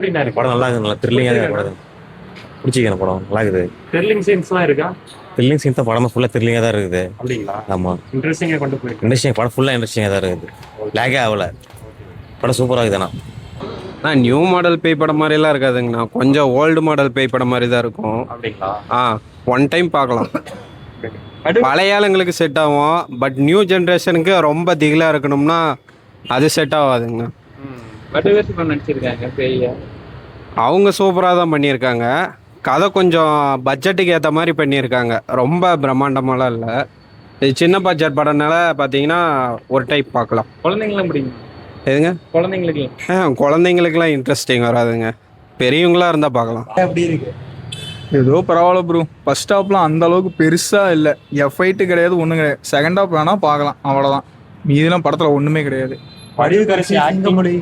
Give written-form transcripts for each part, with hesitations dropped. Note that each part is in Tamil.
எப்படிண்ணா இருக்கு? படம் நல்லா இருக்குது, நல்லா த்ரில்லிங்காக தான் படம். பிடிச்சிக்கிறேன் படம் நல்லா இருக்குது. த்ரில்லிங் சீன்ஸ்லாம் இருக்கா? த்ரில்லிங் சீன்ஸ் தான் படமாக ஃபுல்லாக த்ரில்லிங்காக தான் இருக்குது. அப்படிங்களா? ஆமாம், இன்ட்ரெஸ்டிங்கா கொண்டு போயிருக்கு. இன்ட்ரெஸ்டிங் படம் ஃபுல்லாக இன்ட்ரெஸ்டிங்காக தான் இருக்குது. லேகே ஆகல, படம் சூப்பராக இருக்குதுண்ணா. நியூ மாடல் பேய் படம் மாதிரிலாம் இருக்காதுங்கண்ணா, கொஞ்சம் ஓல்டு மாடல் பேய் படம் மாதிரி தான் இருக்கும். அப்படிங்களா? ஒன் டைம் பார்க்கலாம். பழைய ஆளுங்களுக்கு செட் ஆகும், பட் நியூ ஜென்ரேஷனுக்கு ரொம்ப திகிலாக இருக்கணும்னா அது செட் ஆகாதுங்க. நடிச்சிருக்காங்க பேய, அவங்க சூப்பராக தான் பண்ணியிருக்காங்க. கதை கொஞ்சம் பட்ஜெட்டுக்கு ஏற்ற மாதிரி பண்ணியிருக்காங்க, ரொம்ப பிரம்மாண்டமாலாம் இல்லை. இது சின்ன பட்ஜெட் படம்னால பார்த்தீங்கன்னா ஒரு டைப் பார்க்கலாம். குழந்தைங்களாம் பிடிக்கும். எதுங்க? குழந்தைங்களுக்கு குழந்தைங்களுக்குலாம் இன்ட்ரெஸ்டிங் வராதுங்க, பெரியவங்களாக இருந்தால் பார்க்கலாம். எப்படி இருக்கு? ஏதோ பரவாயில்ல ப்ரோ. ஃபர்ஸ்ட் ஹாப்லாம் அந்த அளவுக்கு பெருசாக இல்லை, எஃபைட்டு கிடையாது, ஒன்றும் கிடையாது. செகண்ட் ஹாப் வேணால் பார்க்கலாம், அவ்வளோதான். மீதிலாம் படத்தில் ஒன்றுமே கிடையாது. வடிவு கரைச்சி ஆக்டிங்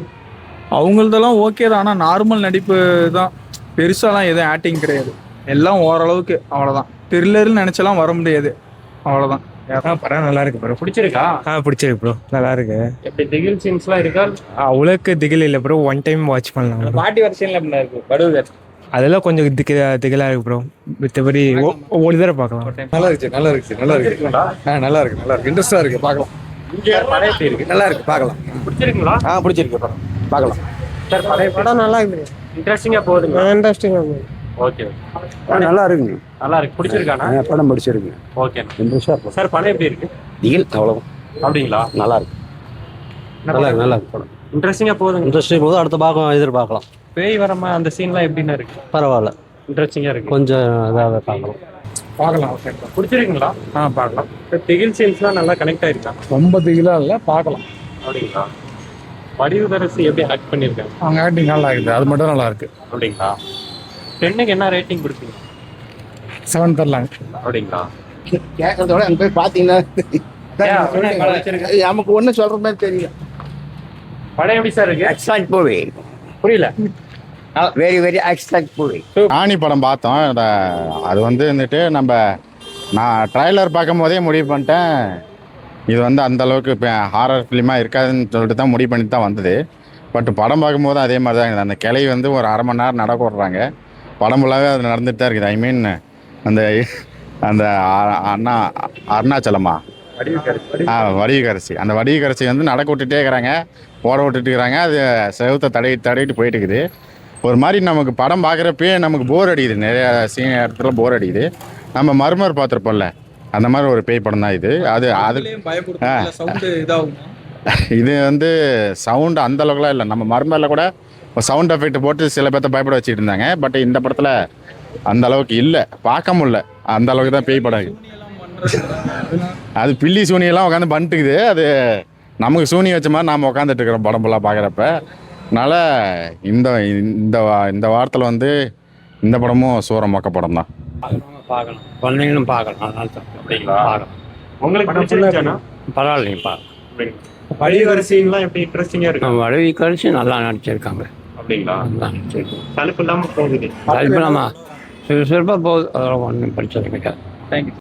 அவங்களதெல்லாம் ஓகே தான், ஆனால் நார்மல் நடிப்பு தான், பெருசாலாம் எதுவும் ஆக்டிங் கிடையாது. எல்லாம் ஓரளவுக்கு அவ்வளோதான். த்ரில்லர்னு நினச்சலாம் வர முடியாது, அவ்வளோதான். படம் நல்லா இருக்கு ப்ரோ. பிடிச்சிருக்கா? பிடிச்சிருக்கு ப்ரோ, நல்லா இருக்கு. எப்படி திகில் சீன்ஸ்லாம் இருக்கா? அவ்வளோக்கு திகில் இல்லை ப்ரோ, ஒன் டைம் வாட்ச் பண்ணலாம். பாட்டி வருஷன்ல எப்படி இருக்கு? வடிவு கரைச்சி அதெல்லாம் கொஞ்சம் திகிலாக இருக்கு ப்ரோ, மற்றபடி ஒரு தடவை பார்க்கலாம். நல்லா இருக்கு, நல்லா இருக்கு, நல்லா இருக்கு. நல்லா இருக்கு, நல்லா இருக்கு, இன்ட்ரெஸ்டா இருக்கு, பார்க்கலாம். படம் எப்படி இருக்கு? நல்லா இருக்கு, பார்க்கலாம். பிடிச்சிருக்குங்களா? பிடிச்சிருக்கு படம், பார்க்கலாம். சார் படம் நல்லா இருக்குது, இன்ட்ரெஸ்டிங்கா போகுதுங்க. இன்ட்ரெஸ்டிங்காக போகுது. ஓகே, நல்லா இருக்குங்க, நல்லா இருக்கு. பிடிச்சிருக்கானா? படம் பிடிச்சிருக்கு. ஓகே இன்ட்ரெஸ்டா இருக்கு. சார், படம் எப்படி இருக்கு? திகில் அவ்வளவு அப்படிங்களா? நல்லா இருக்கு, நல்லா இருக்கு, நல்லா இருக்கு படம். இன்ட்ரெஸ்டிங்கா போகுதுங்க. இன்ட்ரெஸ்டிங் போது அடுத்த பாகம் எதிர்பார்க்கலாம். பேய் வரமா அந்த சீன்லாம் எப்படின்னா இருக்கு? பரவாயில்ல, இன்ட்ரெஸ்டிங்கா இருக்கு, கொஞ்சம் இதாக பார்க்கலாம். பார்க்கலாம். ஓகே, பிடிச்சிருக்குங்களா? பார்க்கலாம். திகில் சீன்ஸ்லாம் நல்லா கனெக்ட் ஆயிருக்கா? ரொம்ப திகிலா இல்லை, பார்க்கலாம். அப்படிங்களா? வடிவுகரசி எப்படி ஆக்ட் பண்ணியிருக்காங்க? அவங்க ஆக்டிங் நல்லா இருக்குது, அது மட்டும் நல்லா இருக்கு. அப்படிங்களா? டென்னுக்கு என்ன ரேட்டிங் கொடுப்பீங்க? 7 தரலாங்க. அப்படிங்களா? கேட்கறதோட அங்கே போய் பார்த்தீங்கன்னா படம் நமக்கு ஒன்றும் சொல்ற மாதிரி தெரியல. எப்படி சார் இருக்கு? எக்ஸலண்ட் மூவி, புரியல. Very very excellent movie. ஆணி படம் பார்த்தோம். அது வந்துட்டு நான் ட்ரைலர் பார்க்கும் போதே முடிவு பண்ணிட்டேன், இது அந்த அளவுக்கு இப்போ ஹாரர் ஃபிலிமாக இருக்காதுன்னு சொல்லிட்டு தான் முடிவு பண்ணிட்டு தான் வந்தது. பட் படம் பார்க்கும்போது அதே மாதிரி தான் இருக்குது. அந்த கிளை ஒரு அரை மணி நேரம் நடக்க விட்றாங்க, படம் ஃபுல்லாகவே அது நடந்துட்டு தான் இருக்குது. ஐ மீன் அந்த அந்த அருணாச்சலமா வடிவுக்கரசி, அந்த வடிவுக்கரசி நடக்க விட்டுட்டே இருக்கிறாங்க, ஓட விட்டுட்டு இருக்கிறாங்க. அது செவத்தை தடையிட்டு போயிட்டு இருக்குது. ஒரு மாதிரி நமக்கு படம் பார்க்குறப்பே நமக்கு போர் அடிக்குது, நிறையா இடத்துல போர் அடிக்குது. நம்ம மர்மர் பார்த்துருப்போம்ல, அந்த மாதிரி ஒரு பேய் படம் தான் இது. இது சவுண்டு அந்த அளவுக்குலாம் இல்லை. நம்ம மர்மரில் கூட சவுண்ட் எஃபெக்ட் போட்டு சில பேர்த்த பயப்பட வச்சுட்டு இருந்தாங்க. பட் இந்த படத்தில் அந்த அளவுக்கு இல்லை, பார்க்க முடியல. அந்த அளவுக்கு தான் பேய் படம். அது பில்லி சூனியெல்லாம் உட்காந்து பண்ணிட்டுக்குது. அது நமக்கு சூனி வச்ச மாதிரி நாம் உட்காந்துட்டு இருக்கிறோம் படம் ஃபுல்லாக பார்க்குறப்ப. அதனால் இந்த இந்த இந்த வாரத்தில் இந்த படமும் சூர மொக்க படம் தான். பார்க்கலாம், குழந்தைங்களும் பார்க்கலாம். அப்படிங்களா? உங்களுக்கு பிடிச்சிருக்கானா? பரவாயில்ல, நீங்கள் பார்க்கலாம். வடிவுகரசிலாம் எப்படி இன்ட்ரெஸ்டிங்கா இருக்கு? வடவி கழிச்சு நல்லா நடிச்சிருக்காங்க. அப்படிங்களா? நல்லா நடிச்சிருக்காங்க, தலைப்பு இல்லாம போகுது. சிறப்பாக போகுது. அதெல்லாம் ஒன்றும் பிரச்சனை கிடையாது. தேங்க்யூ.